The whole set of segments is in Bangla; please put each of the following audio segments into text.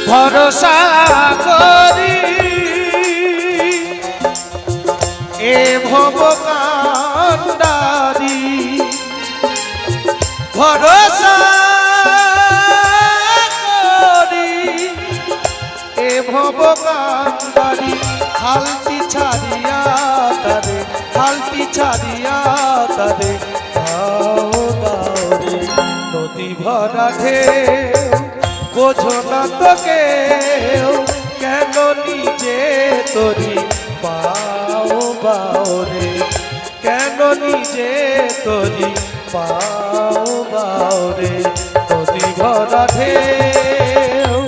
ভরসা করি এ ভব কান্ডারি ভরসা করি এ ভব কান্ডারি হালটি ছাড়িয়া তারে হালটি ছাড়িয়া তারে দাও দাও রে নদী ভরা ঢেউ বোঝো না তোকে কেন নিজে তোরি পাও বাও রে কেন নিজে তোরি পাও বাও রে নদী ভরা ঢেউ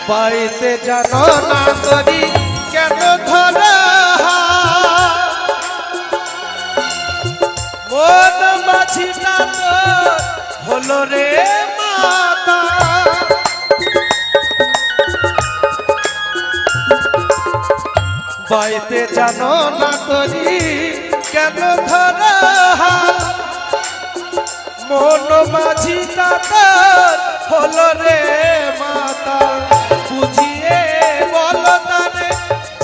পাইতে জানো না করি কেন ধরা মন মাঝিটা তো হলো রে মাতা পাইতে জানো না করি কেন ধরা মন মাঝিটা তো হলো রে মাতা বুঝিয়ে বলো তারে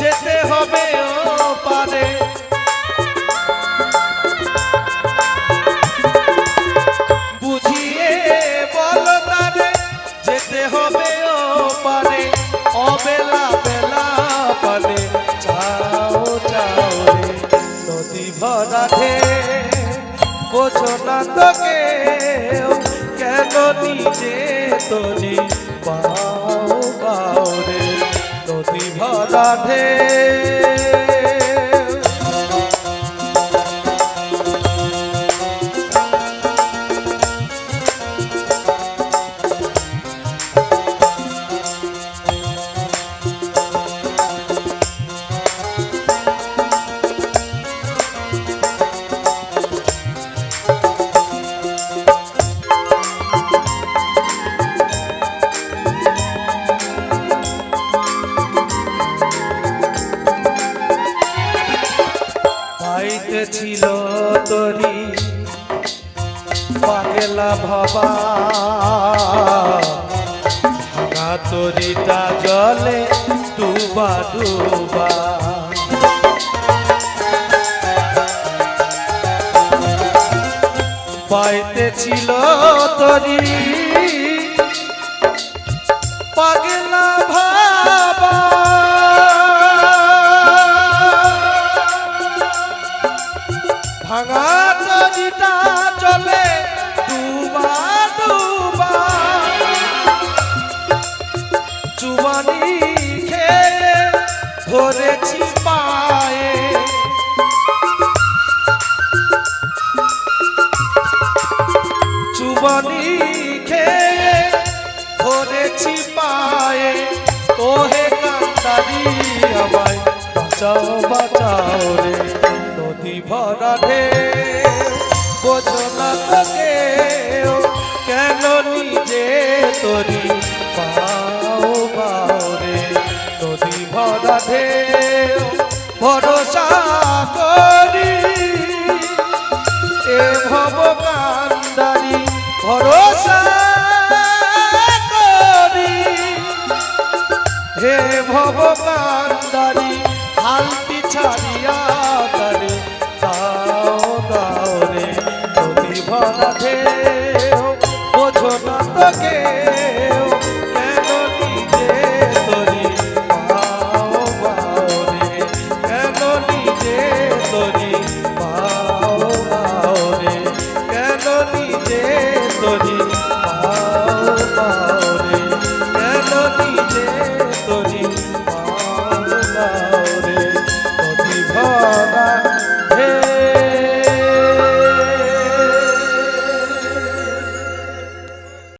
যেতে হবে ও পারে বুঝিয়ে বলো তারে যেতে হবে ও পারে অবেলা বেলা পারে চাও চাও রে নদী ভরা ঢেউ বোঝো না তোকে কেন নিজে তোরি পাও পাও রে নদী ভরা ঢেউ ছিল তরি পাগলা ভবা ভাঙা তরিটা জলে ডুবা ডুবা পাইতে ছিল তরি পাগলা ভাবা ভাঙা তরিটা চলে ডুবা ডুবা চুবানি খেয়ে ধরেছি পায়ে চুবানি খেয়ে ধরেছি পায়ে ওহে কান্দারি আমায় বাঁচাও বাঁচাও রে নদী ভরা ঢেউ বোঝো না তোকে কেন নিজে তোরি পাও বাও রে নদী ভরা ঢেউ ভরসা করি এ ভব কান্ডারি ভরসা করি হে ভব কান্ডারি হালটি ছাড়িয়া তারে দাও দাও রে নদী ভরা ঢেউ বোঝো না তোকে কেন নিজে তোরি পাও বাও রে কেন নিজে তোরি পাও বাও রে কেন নিজে তোরি পাও বাও